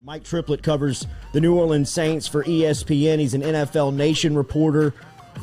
Mike Triplett covers the New Orleans Saints for ESPN. He's an NFL Nation reporter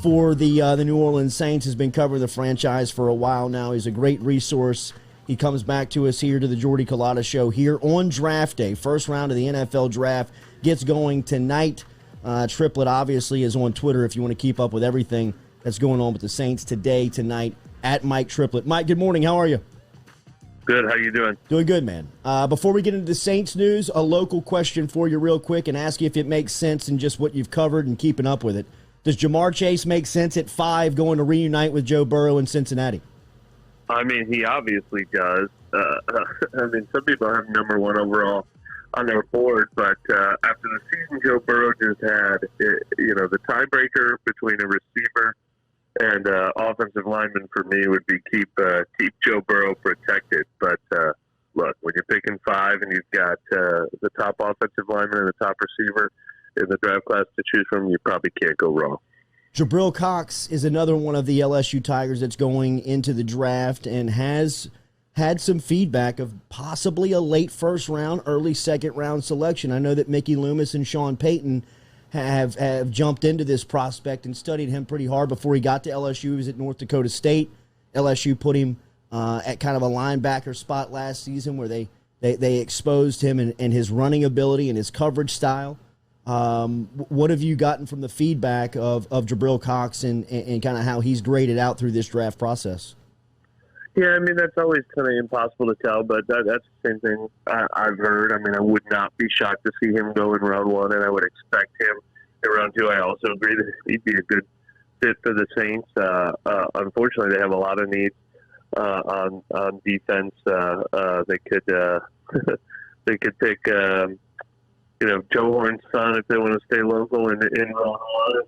for the New Orleans Saints. Has been covering the franchise for a while now. He's a great resource. He comes back to us here to the Jordy Culotta Show here on draft day. First round of the NFL draft gets going tonight. Triplett obviously is on Twitter if you want to keep up with everything that's going on with the Saints today, tonight, at Mike Triplett. Mike, good morning. How are you? Good. How you doing? Doing good, man. Before we get into the Saints news, a local question for you real quick and ask you if it makes sense in just what you've covered and keeping up with it. Does Jamar Chase make sense at 5 going to reunite with Joe Burrow in Cincinnati? I mean, he obviously does. I mean, some people have number 1 overall on their board, but after the season Joe Burrow just had, the tiebreaker between a receiver and offensive lineman for me would be keep Joe Burrow protected. But look, when you're picking 5 and you've got the top offensive lineman and the top receiver in the draft class to choose from, you probably can't go wrong. Jabril Cox is another one of the LSU Tigers that's going into the draft and has had some feedback of possibly a late first round, early second round selection. I know that Mickey Loomis and Sean Payton have jumped into this prospect and studied him pretty hard before he got to LSU. He was at North Dakota State. LSU put him at kind of a linebacker spot last season where they exposed him and his running ability and his coverage style. What have you gotten from the feedback of Jabril Cox and kind of how he's graded out through this draft process? Yeah, I mean, that's always kind of impossible to tell, but that's the same thing I've heard. I mean, I would not be shocked to see him go in round 1, and I would expect him in round 2. I also agree that he'd be a good fit for the Saints. Unfortunately, they have a lot of needs on defense. They could they could pick Joe Horn's son if they want to stay local in round 1.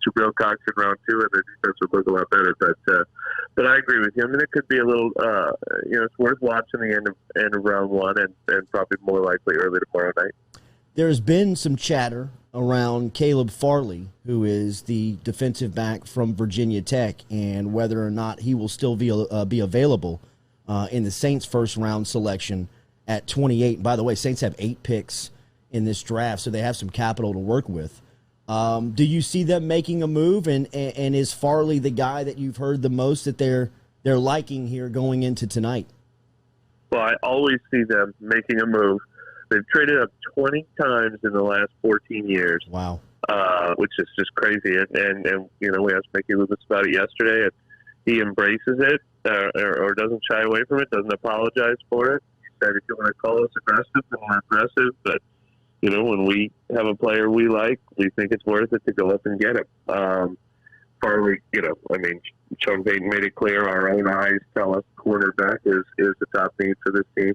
Jabril Cox in round 2, and the defense would look a lot better. But I agree with you. I mean, it could be a little, it's worth watching the end of round 1 and probably more likely early tomorrow night. There's been some chatter around Caleb Farley, who is the defensive back from Virginia Tech, and whether or not he will still be available in the Saints' first round selection at 28. And by the way, Saints have 8 picks in this draft, so they have some capital to work with. Do you see them making a move, and is Farley the guy that you've heard the most that they're liking here going into tonight? Well, I always see them making a move. They've traded up 20 times in the last 14 years. Wow. Which is just crazy. And we asked Mickey Loomis about it yesterday, and he embraces it or doesn't shy away from it, doesn't apologize for it. He said, if you want to call us aggressive, then we're aggressive, but when we have a player we like, we think it's worth it to go up and get him. Farley, Sean Payton made it clear. Our own eyes tell us cornerback is the top need for this team.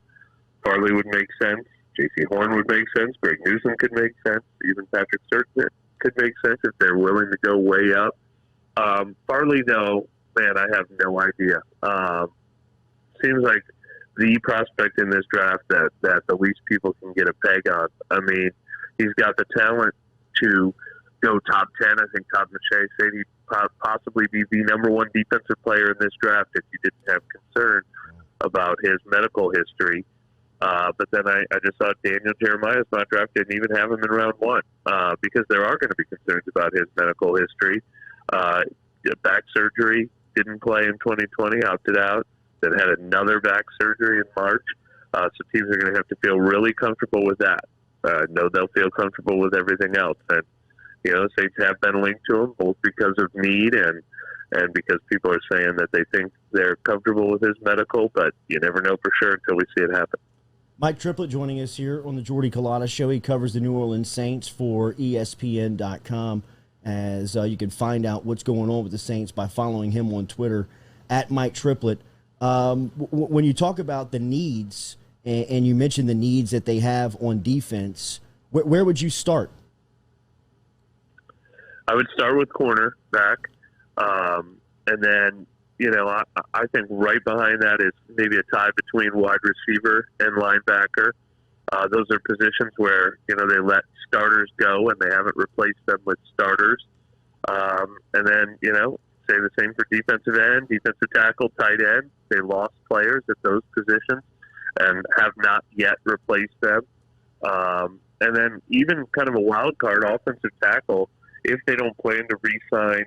Farley would make sense. J.C. Horn would make sense. Greg Newsome could make sense. Even Patrick Surtain could make sense if they're willing to go way up. Farley, though, man, I have no idea. Seems like the prospect in this draft that the least people can get a peg on. I mean, he's got the talent to go top 10. I think Todd McShay said he'd possibly be the number 1 defensive player in this draft if you didn't have concern about his medical history. But then I just saw Daniel Jeremiah's mock draft didn't even have him in round 1 because there are going to be concerns about his medical history. Back surgery, didn't play in 2020, opted out. Then had another back surgery in March. So teams are going to have to feel really comfortable with that. Know they'll feel comfortable with everything else. And, Saints have been linked to him, both because of need and because people are saying that they think they're comfortable with his medical, but you never know for sure until we see it happen. Mike Triplett joining us here on the Jordy Culotta Show. He covers the New Orleans Saints for ESPN.com, as you can find out what's going on with the Saints by following him on Twitter, at Mike Triplett. When you talk about the needs, and you mentioned the needs that they have on defense, where would you start? I would start with cornerback, and then, I think right behind that is maybe a tie between wide receiver and linebacker. Those are positions where, they let starters go and they haven't replaced them with starters. And then, say the same for defensive end, defensive tackle, tight end. They lost players at those positions and have not yet replaced them. And then even kind of a wild card offensive tackle, if they don't plan to re-sign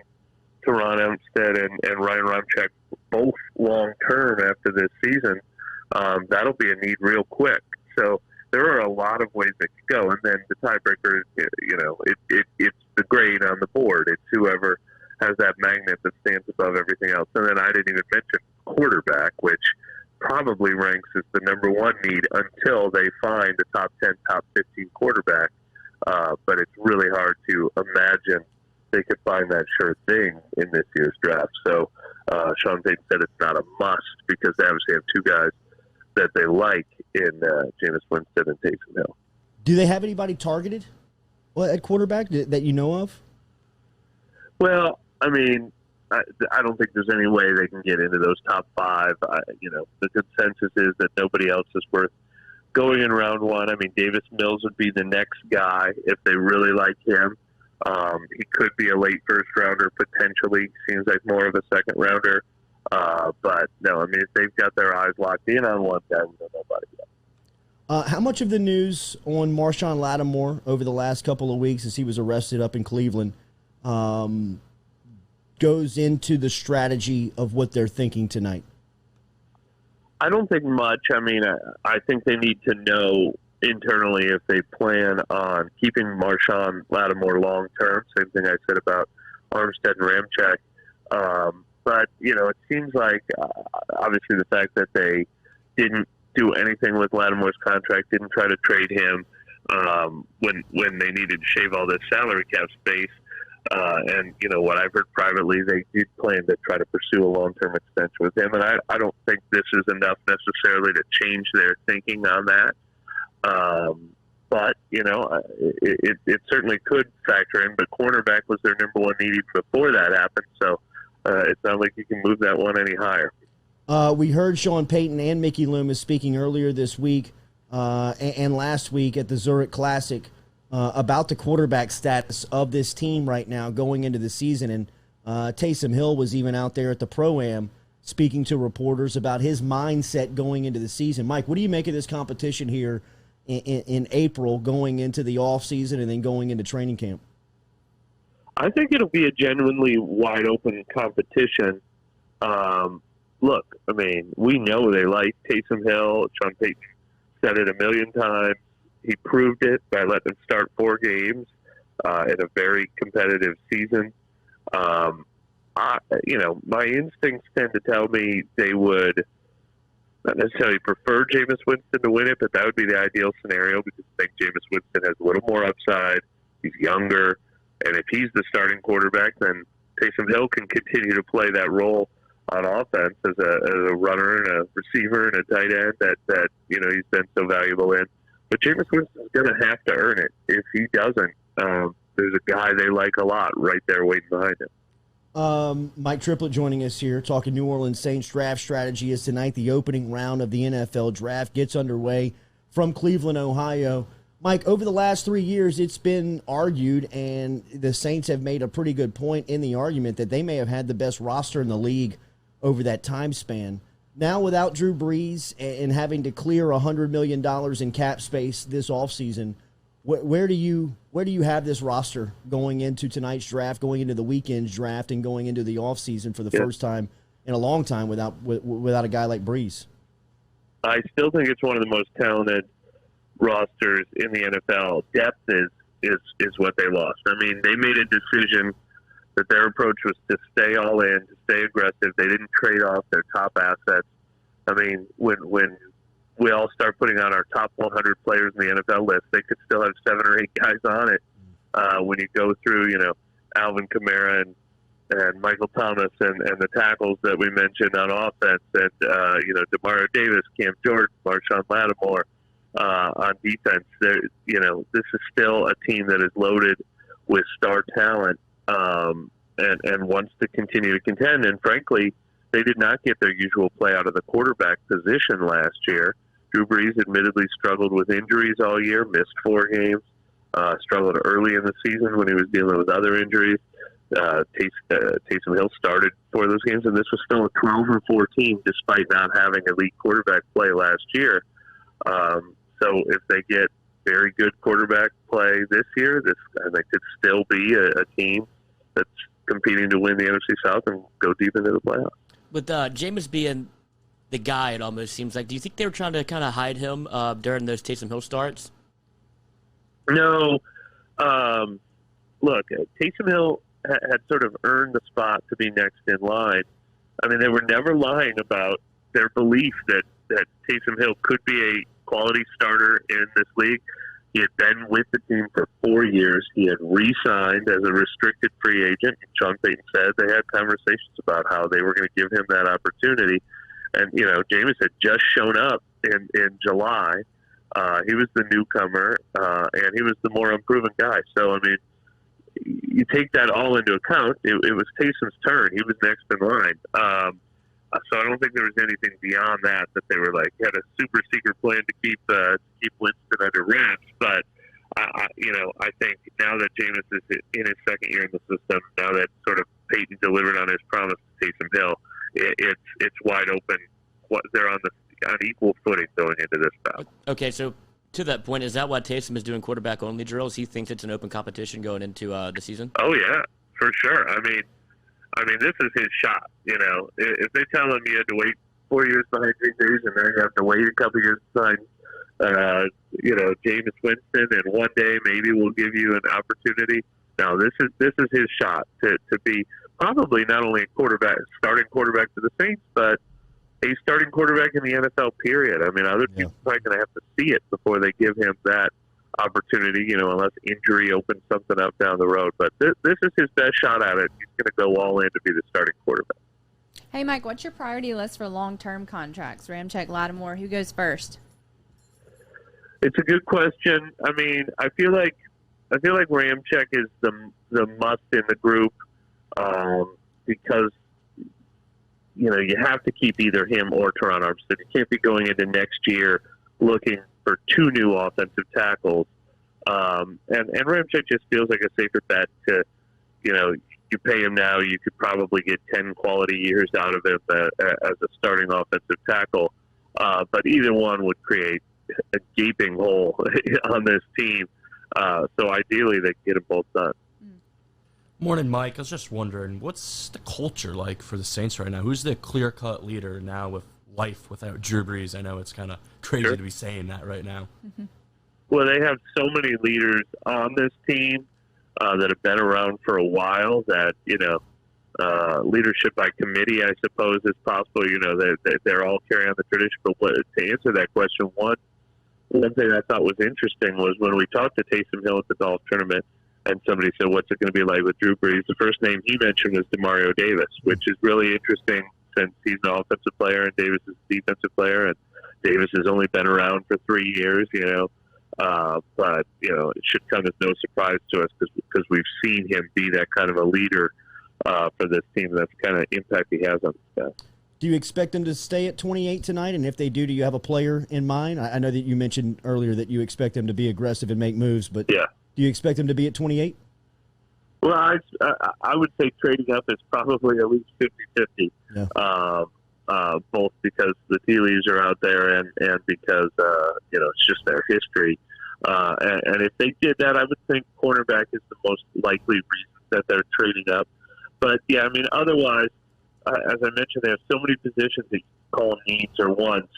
Teron Armstead and Ryan Ramczyk both long-term after this season, that'll be a need real quick. So there are a lot of ways that could go. And then the tiebreaker, it's the grade on the board. It's whoever has that magnet that stands above everything else. And then I didn't even mention quarterback, which probably ranks as the number one need until they find a top 10, top 15 quarterback. But it's really hard to imagine they could find that sure thing in this year's draft. So Sean Payton said it's not a must because they obviously have two guys that they like in Jameis Winston and Taysom Hill. Do they have anybody targeted at quarterback that you know of? Well, I mean, I don't think there's any way they can get into those top five. The consensus is that nobody else is worth going in round one. I mean, Davis Mills would be the next guy if they really like him. He could be a late first rounder potentially. Seems like more of a second rounder. But no, I mean, if they've got their eyes locked in on one guy, nobody else. How much of the news on Marshawn Lattimore over the last couple of weeks as he was arrested up in Cleveland goes into the strategy of what they're thinking tonight? I don't think much. I mean, I think they need to know internally if they plan on keeping Marshawn Lattimore long term. Same thing I said about Armstead and Ramczyk. But, it seems like obviously the fact that they didn't do anything with Lattimore's contract, didn't try to trade him when they needed to shave all this salary cap space. And what I've heard privately, they did plan to try to pursue a long-term extension with him. And I don't think this is enough necessarily to change their thinking on that. But, it certainly could factor in. But cornerback was their number one need before that happened. So it's not like you can move that one any higher. We heard Sean Payton and Mickey Loomis speaking earlier this week and last week at the Zurich Classic about the quarterback status of this team right now going into the season. And Taysom Hill was even out there at the Pro-Am speaking to reporters about his mindset going into the season. Mike, what do you make of this competition here in April going into the offseason and then going into training camp? I think it'll be a genuinely wide-open competition. Look, I mean, we know they like Taysom Hill. Sean Payton said it a million times. He proved it by letting him start 4 games in a very competitive season. My instincts tend to tell me they would not necessarily prefer Jameis Winston to win it, but that would be the ideal scenario because I think Jameis Winston has a little more upside. He's younger. And if he's the starting quarterback, then Taysom Hill can continue to play that role on offense as a runner and a receiver and a tight end that he's been so valuable in. But Jameis Winston's going to have to earn it. If he doesn't, there's a guy they like a lot right there waiting behind him. Mike Triplett joining us here, talking New Orleans Saints draft strategy as tonight the opening round of the NFL draft gets underway from Cleveland, Ohio. Mike, over the last 3 years, it's been argued, and the Saints have made a pretty good point in the argument that they may have had the best roster in the league over that time span. Now, without Drew Brees and having to clear $100 million in cap space this offseason, where do you have this roster going into tonight's draft, going into the weekend's draft, and going into the offseason for the first time in a long time without a guy like Brees? I still think it's one of the most talented rosters in the NFL. Depth is what they lost. I mean, they made a decision that their approach was to stay all in, to stay aggressive. They didn't trade off their top assets. I mean, when we all start putting on our top 100 players in the NFL list, they could still have 7 or 8 guys on it. When you go through, Alvin Kamara and Michael Thomas and the tackles that we mentioned on offense, and Demario Davis, Cam Jordan, Marshawn Lattimore. On defense, this is still a team that is loaded with star talent and wants to continue to contend. And frankly, they did not get their usual play out of the quarterback position last year. Drew Brees admittedly struggled with injuries all year, missed 4 games, struggled early in the season when he was dealing with other injuries. Taysom Hill started 4 of those games, and this was still a 12-4 team despite not having elite quarterback play last year. So if they get very good quarterback play this year, this I think could still be a team that's competing to win the NFC South and go deep into the playoffs. With Jameis being the guy, it almost seems like, do you think they were trying to kind of hide him during those Taysom Hill starts? No. Look, Taysom Hill had sort of earned the spot to be next in line. I mean, they were never lying about their belief that Taysom Hill could be a quality starter in this league. He had been with the team for 4 years. He had re-signed as a restricted free agent. Sean Payton said they had conversations about how they were going to give him that opportunity. And, Jameis had just shown up in July. He was the newcomer, and he was the more unproven guy. So, I mean, you take that all into account, it was Taysom's turn. He was next in line. So I don't think there was anything beyond that they were like had a super secret plan to keep Winston under wraps. But I think now that Jameis is in his second year in the system, now that sort of Peyton delivered on his promise to Taysom Hill, it's wide open. They're on equal footing going into this bout. Okay, so to that point, is that why Taysom is doing quarterback only drills? He thinks it's an open competition going into the season. Oh yeah, for sure. I mean, this is his shot. If they tell him you had to wait 4 years behind Drew and then you have to wait a couple years behind, Jameis Winston, and one day maybe we'll give you an opportunity. No, this is his shot to be probably not only starting quarterback for the Saints, but a starting quarterback in the NFL. Period. I mean, other people are probably going to have to see it before they give him that opportunity, unless injury opens something up down the road. But this is his best shot at it. He's going to go all in to be the starting quarterback. Hey, Mike, what's your priority list for long-term contracts? Ramczyk, Lattimore, who goes first? It's a good question. I mean, I feel like Ramczyk is the must in the group because you have to keep either him or Teron Armstead. You can't be going into next year looking for two new offensive tackles. And Ramczyk just feels like a safer bet to, you pay him now, you could probably get 10 quality years out of him as a starting offensive tackle. But either one would create a gaping hole on this team. So ideally they get them both done. Morning, Mike. I was just wondering, what's the culture like for the Saints right now? Who's the clear-cut leader now with life without Drew Brees? I know it's kind of crazy to be saying that right now. Mm-hmm. Well, they have so many leaders on this team that have been around for a while that, leadership by committee, I suppose, is possible. They're all carrying on the tradition. But to answer that question, one thing I thought was interesting was when we talked to Taysom Hill at the golf tournament, and somebody said, what's it going to be like with Drew Brees? The first name he mentioned was DeMario Davis, which is really interesting since he's an offensive player and Davis is a defensive player. And Davis has only been around for 3 years, but, it should come as no surprise to us because we've seen him be that kind of a leader for this team. That's the kind of impact he has on the staff. Do you expect them to stay at 28 tonight? And if they do you have a player in mind? I know that you mentioned earlier that you expect them to be aggressive and make moves, but yeah. Do you expect them to be at 28? Well, I would say trading up is probably at least 50-50, both because the tea leaves are out there and because, it's just their history. And if they did that, I would think cornerback is the most likely reason that they're trading up. But, yeah, I mean, otherwise, as I mentioned, they have so many positions that you call needs or wants.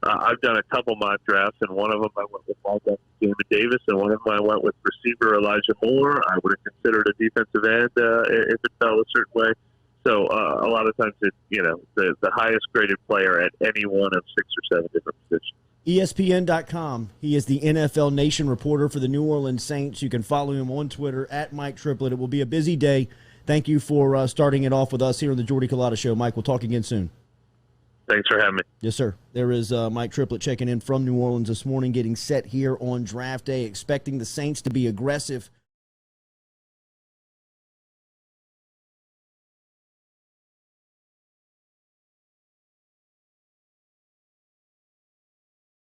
I've done a couple mock drafts, and one of them I went with linebacker Damon Davis, and one of them I went with receiver Elijah Moore. I would have considered a defensive end if it fell a certain way. So a lot of times it's, the highest graded player at any one of 6 or 7 different positions. ESPN.com. He is the NFL Nation reporter for the New Orleans Saints. You can follow him on Twitter at Mike Triplett. It will be a busy day. Thank you for starting it off with us here on the Jordy Culotta Show. Mike, we'll talk again soon. Thanks for having me. Yes, sir. There is Mike Triplett checking in from New Orleans this morning, getting set here on draft day, expecting the Saints to be aggressive